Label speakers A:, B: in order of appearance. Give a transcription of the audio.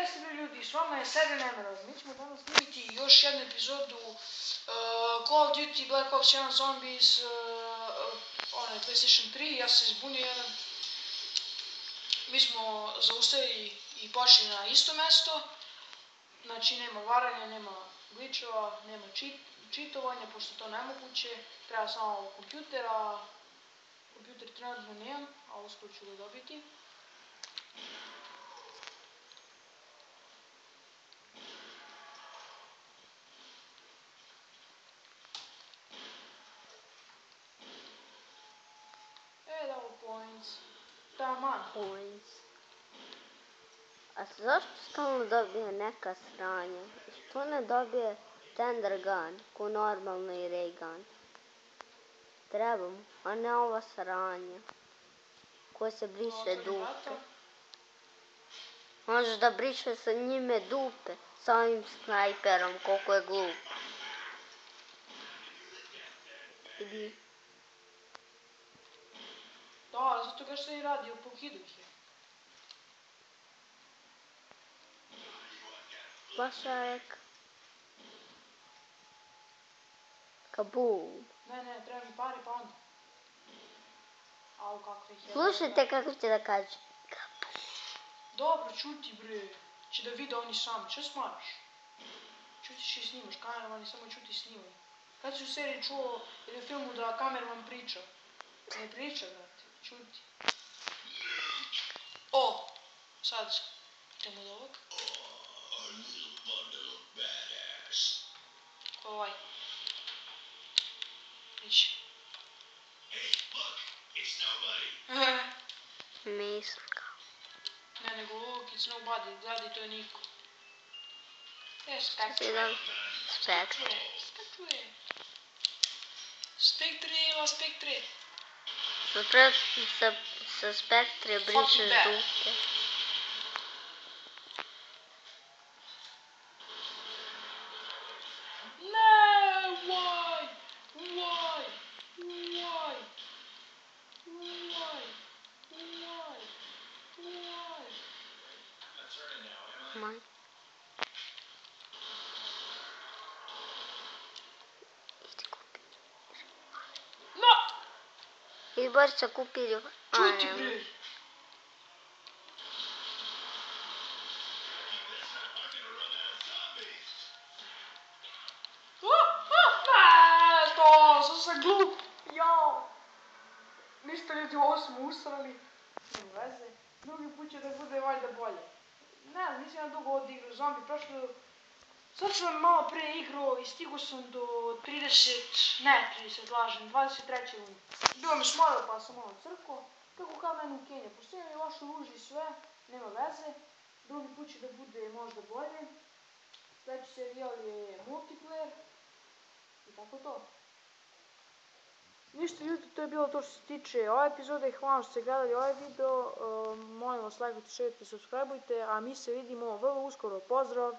A: gdje ste vi ljudi, s vama je Server Nemeraz. Mi ćemo danas snimiti još jednu epizodu Call of Duty Black Ops 1 Zombies, onaj PlayStation 3, ja sam se zbunio jedan. Mi smo zaustavili i počeli na isto mesto, znači nema varanja, nema glitchova, nema cheatovanja, pošto to nemoguće, treba samo kompjuter, a kompjuter trenutno nemam, a uskoro ću ga dobiti. Evo points, taman.
B: Points. A zašto stalno dobije neka sranja? Što ne dobije Thunder Gun, ko normalno i Ray Gun? Trebamo, a ne ova sranja. Ko se briše dupe. Možeš da briše sa njime dupe, sa ovim snajperom, koliko je glup. Idi.
A: Da, zato ga što i radio, pokidu se.
B: Bašarek. Kabum.
A: Ne, treba mi pare pa onda. Au, kakve je.
B: Slušajte kako će da kaže.
A: Dobro, čuti bre. Će da vide oni sami, što smaraš? Čutiš i snimaš, kameraman samo čuti snimaj. Kad si u seriji čuo ili u filmu da kameraman priča? Ne priča, brate, čuti. O, sad idemo od ovog. Ovaj. Ići.
B: Mislim kao.
A: Ne, nego look, it's nobody, gledaj, to je niko.
B: Jedan Spectre.
A: Spectre.
B: Sutra sa Spectre brišeš dupe.
A: Ne, why?
B: Maj.
A: No!
B: I Borica kupi riva.
A: Čuti bre! To sam glup! Jao! Ništa ljudi, ovo smo usrali. Nema veze. Drugi put će da bude valjda bolje. Ne, nisam ja dugo odigrao zombi, sad sam malo pre igrao i stigo sam do 23. runda. Bilo mi smorilo pa sam malo crkao, kako kao meni u Kenju. Pošto imam i loše luži i sve, nema veze. Drugi put će da bude možda bolje. Sljedeći serijal je multiplayer. I tako to. Ništa ljudi, to je bilo to što se tiče ove epizode i hvala što ste gledali ovaj video. Molim vas, lajkujte, šerujte, subscribeujte, a mi se vidimo vrlo uskoro. Pozdrav!